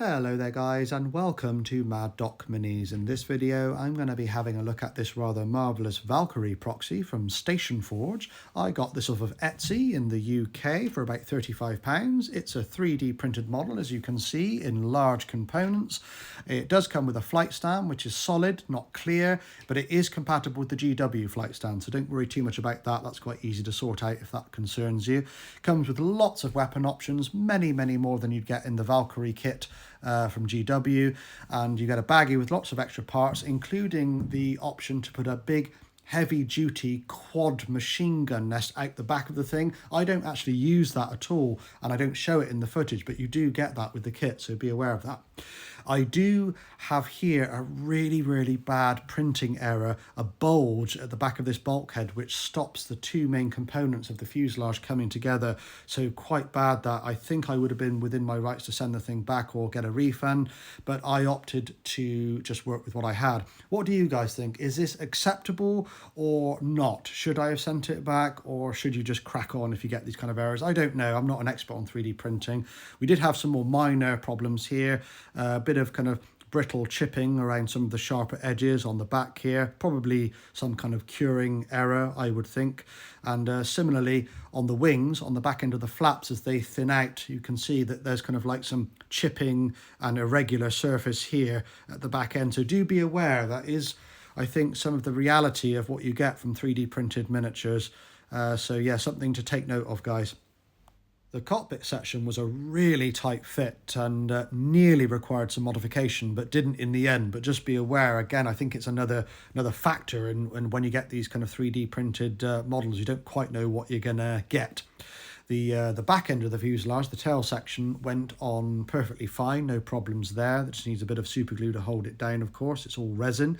Hello there guys, and welcome to Mad Doc Minis. In this video I'm going to be having a look at this rather marvellous Valkyrie proxy from Stationforge. I got this off of Etsy in the UK for about £35. It's a 3D printed model, as you can see, in large components. It does come with a flight stand which is solid, not clear, but it is compatible with the GW flight stand, so don't worry too much about that. That's quite easy to sort out if that concerns you. Comes with lots of weapon options, many more than you'd get in the Valkyrie kit from GW, and you get a baggie with lots of extra parts, including the option to put a big heavy-duty quad machine gun nest out the back of the thing. I don't actually use that at all, and I don't show it in the footage, but you do get that with the kit, so be aware of that. I do have here a really bad printing error, a bulge at the back of this bulkhead which stops the two main components of the fuselage coming together, so quite bad that. I think I would have been within my rights to send the thing back or get a refund, but I opted to just work with what I had. What do you guys think? Is this acceptable or not? Should I have sent it back, or should you just crack on if you get these kind of errors? I don't know. I'm not an expert on 3D printing. We did have some more minor problems here, a bit of kind of brittle chipping around some of the sharper edges on the back here, probably some kind of curing error, I would think. And similarly on the wings, on the back end of the flaps, as they thin out, you can see that there's kind of like some chipping and irregular surface here at the back end. So do be aware, that is, I think, some of the reality of what you get from 3D printed miniatures. So yeah, something to take note of, guys. The cockpit section was a really tight fit and nearly required some modification, but didn't in the end. But just be aware, again, I think it's another factor in when you get these kind of 3D printed models, you don't quite know what you're gonna get. The back end of the fuselage, the tail section, went on perfectly fine, no problems there. That just needs a bit of super glue to hold it down, of course. It's all resin.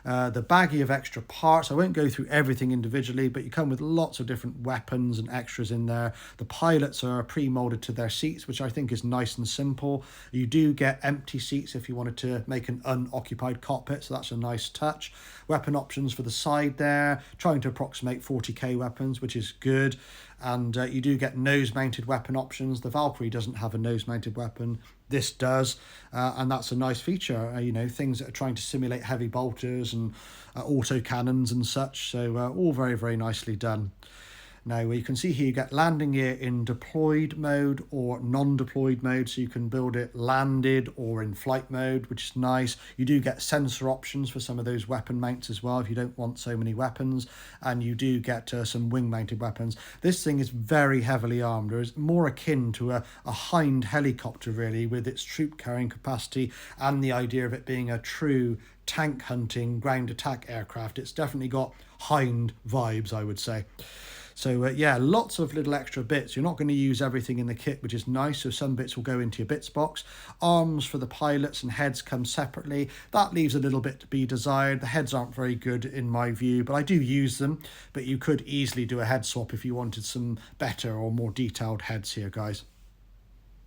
The baggie of extra parts, I won't go through everything individually, but you come with lots of different weapons and extras in there. The pilots are pre-molded to their seats, which I think is nice and simple. You do get empty seats if you wanted to make an unoccupied cockpit, so that's a nice touch. Weapon options for the side there, trying to approximate 40k weapons, which is good. And you do get nose-mounted weapon options. The Valkyrie doesn't have a nose-mounted weapon. This does, and that's a nice feature. You know, things that are trying to simulate heavy bolters and auto cannons and such. So all very nicely done. Now you can see here you get landing gear in deployed mode or non-deployed mode, so you can build it landed or in flight mode, which is nice. You do get sensor options for some of those weapon mounts as well if you don't want so many weapons, and you do get some wing mounted weapons. This thing is very heavily armed. It's more akin to a Hind helicopter really, with its troop carrying capacity and the idea of it being a true tank hunting ground attack aircraft. It's definitely got Hind vibes, I would say. So yeah, lots of little extra bits. You're not going to use everything in the kit, which is nice, so some bits will go into your bits box. Arms for the pilots and heads come separately. That leaves a little bit to be desired. The heads aren't very good in my view, but I do use them. But you could easily do a head swap if you wanted some better or more detailed heads here, guys.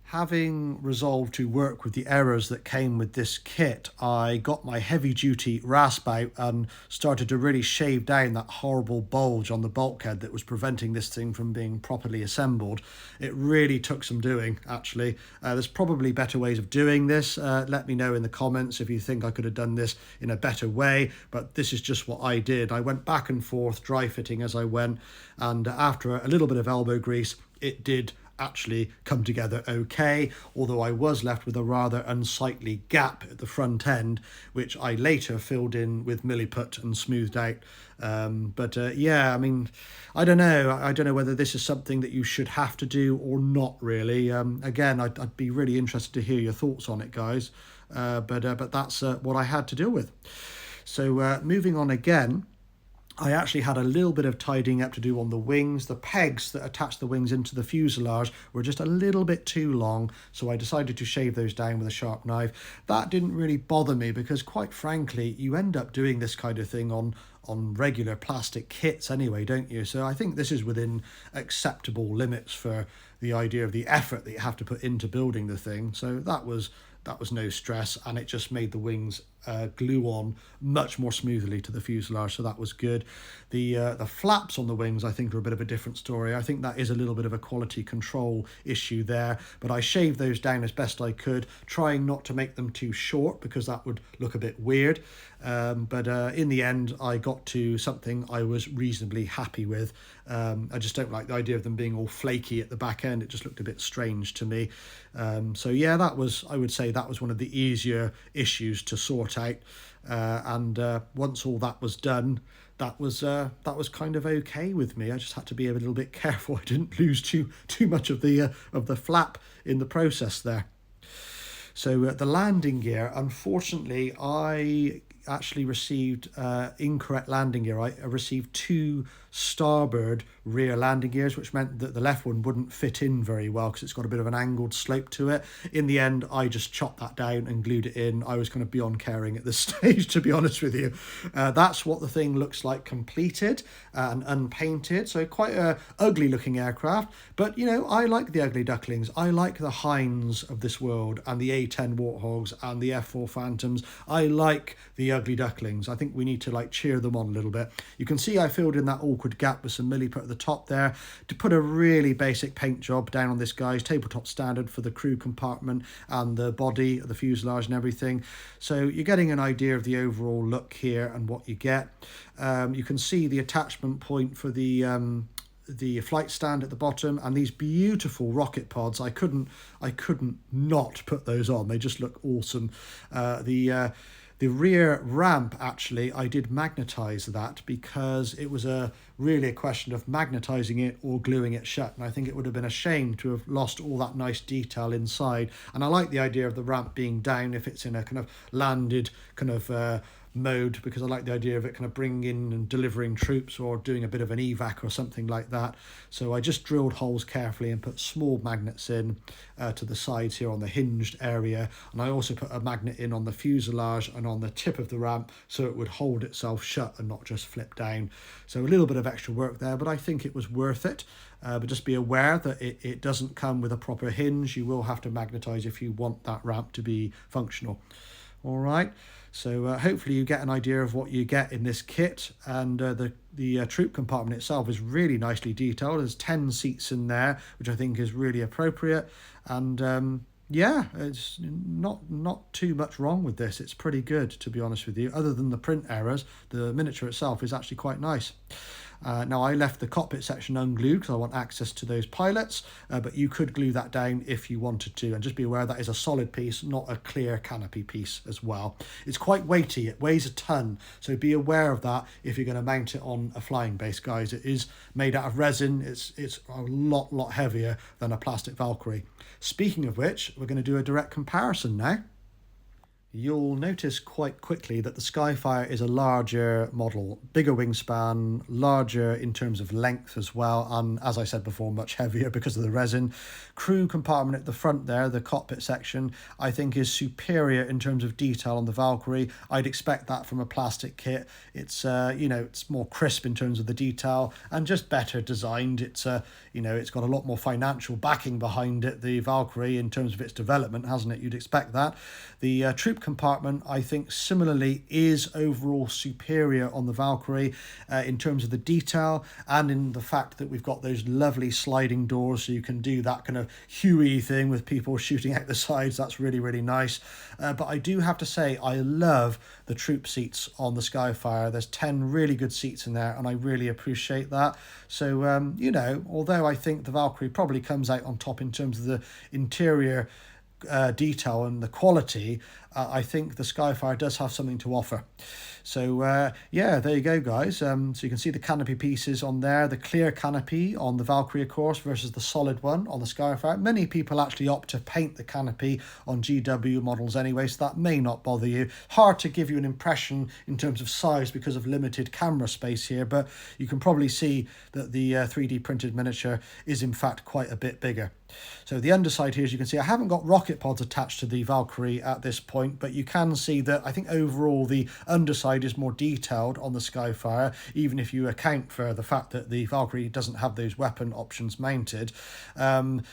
Having resolved to work with the errors that came with this kit, I got my heavy-duty rasp out and started to really shave down that horrible bulge on the bulkhead that was preventing this thing from being properly assembled. It really took some doing, actually. There's probably better ways of doing this. Let me know in the comments if you think I could have done this in a better way, but this is just what I did. I went back and forth, dry fitting as I went, and after a little bit of elbow grease, it did actually come together okay, although I was left with a rather unsightly gap at the front end, which I later filled in with milliput and smoothed out. Yeah, I mean, I don't know whether this is something that you should have to do or not really. Again, I'd be really interested to hear your thoughts on it, guys, but that's what I had to deal with. So moving on again, I actually had a little bit of tidying up to do on the wings. The pegs that attach the wings into the fuselage were just a little bit too long, so I decided to shave those down with a sharp knife. That didn't really bother me because, quite frankly, you end up doing this kind of thing on regular plastic kits anyway, don't you? So I think this is within acceptable limits for the idea of the effort that you have to put into building the thing. So that was no stress, and it just made the wings glue on much more smoothly to the fuselage, so that was good. The flaps on the wings, I think, are a bit of a different story. I think that is a little bit of a quality control issue there, but I shaved those down as best I could, trying not to make them too short because that would look a bit weird. But in the end, I got to something I was reasonably happy with. I just don't like the idea of them being all flaky at the back end. It just looked a bit strange to me. So yeah, I would say that was one of the easier issues to sort out. And once all that was done, that was kind of okay with me. I just had to be a little bit careful I didn't lose too much of the flap in the process there. So the landing gear, unfortunately, I actually received incorrect landing gear. I received 2 starboard rear landing gears, which meant that the left one wouldn't fit in very well because it's got a bit of an angled slope to it. In the end, I just chopped that down and glued it in. I was kind of beyond caring at this stage, to be honest with you. That's what the thing looks like completed and unpainted. So quite a ugly looking aircraft, but you know, I like the ugly ducklings. I like the Hinds of this world and the A10 Warthogs and the F4 Phantoms. I like the ugly ducklings. I think we need to like cheer them on a little bit. You can see I filled in that awkward gap with some milliput at the top there to put a really basic paint job down on this guy's tabletop standard for the crew compartment and the body, the fuselage and everything. So you're getting an idea of the overall look here and what you get. You can see the attachment point for the flight stand at the bottom and these beautiful rocket pods. I couldn't not put those on. They just look awesome. The rear ramp, actually, I did magnetize that because it was really a question of magnetizing it or gluing it shut. And I think it would have been a shame to have lost all that nice detail inside. And I like the idea of the ramp being down if it's in a kind of landed kind of mode, because I like the idea of it kind of bringing in and delivering troops or doing a bit of an evac or something like that. So I just drilled holes carefully and put small magnets in to the sides here on the hinged area, and I also put a magnet in on the fuselage and on the tip of the ramp so it would hold itself shut and not just flip down. So a little bit of extra work there, but I think it was worth it. But just be aware that it doesn't come with a proper hinge. You will have to magnetize if you want that ramp to be functional. All right, so hopefully you get an idea of what you get in this kit. And the troop compartment itself is really nicely detailed. There's 10 seats in there, which I think is really appropriate. And yeah, it's not too much wrong with this. It's pretty good, to be honest with you. Other than the print errors, the miniature itself is actually quite nice. Now, I left the cockpit section unglued because I want access to those pilots, but you could glue that down if you wanted to. And just be aware that is a solid piece, not a clear canopy piece as well. It's quite weighty. It weighs a ton, so be aware of that if you're going to mount it on a flying base, guys. It is made out of resin. It's a lot heavier than a plastic Valkyrie. Speaking of which, we're going to do a direct comparison now. You'll notice quite quickly that the Skyfire is a larger model, bigger wingspan, larger in terms of length as well, and as I said before, much heavier because of the resin. Crew compartment at the front there, the cockpit section, I think is superior in terms of detail on the Valkyrie. I'd expect that from a plastic kit. It's you know, it's more crisp in terms of the detail and just better designed. It's you know, it's got a lot more financial backing behind it, the Valkyrie, in terms of its development, hasn't it? You'd expect that. The troop compartment, I think, similarly is overall superior on the Valkyrie in terms of the detail and in the fact that we've got those lovely sliding doors, so you can do that kind of Huey thing with people shooting out the sides. That's really nice. But I do have to say, I love the troop seats on the Skyfire. There's 10 really good seats in there, and I really appreciate that. So, you know, although I think the Valkyrie probably comes out on top in terms of the interior detail and the quality, I think the Skyfire does have something to offer. So yeah, there you go, guys. So you can see the canopy pieces on there, the clear canopy on the Valkyrie, of course, versus the solid one on the Skyfire. Many people actually opt to paint the canopy on GW models anyway, so that may not bother you. Hard to give you an impression in terms of size because of limited camera space here, but you can probably see that the 3D printed miniature is in fact quite a bit bigger. So the underside here, as you can see, I haven't got rocket pods attached to the Valkyrie at this point. point, but you can see that I think overall the underside is more detailed on the Skyfire, even if you account for the fact that the Valkyrie doesn't have those weapon options mounted. The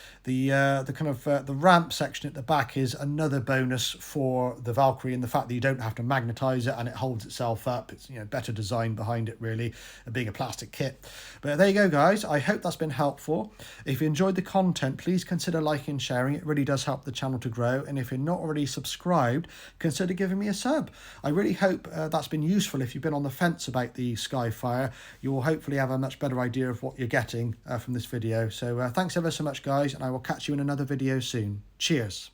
ramp section at the back is another bonus for the Valkyrie, and the fact that you don't have to magnetize it and it holds itself up. It's, you know, better design behind it really, being a plastic kit. But there you go, guys. I hope that's been helpful. If you enjoyed the content, please consider liking and sharing. It really does help the channel to grow. And if you're not already subscribed, consider giving me a sub. I really hope that's been useful. If you've been on the fence about the Skyfire, you will hopefully have a much better idea of what you're getting from this video. So thanks ever so much, guys, and I will catch you in another video soon. Cheers.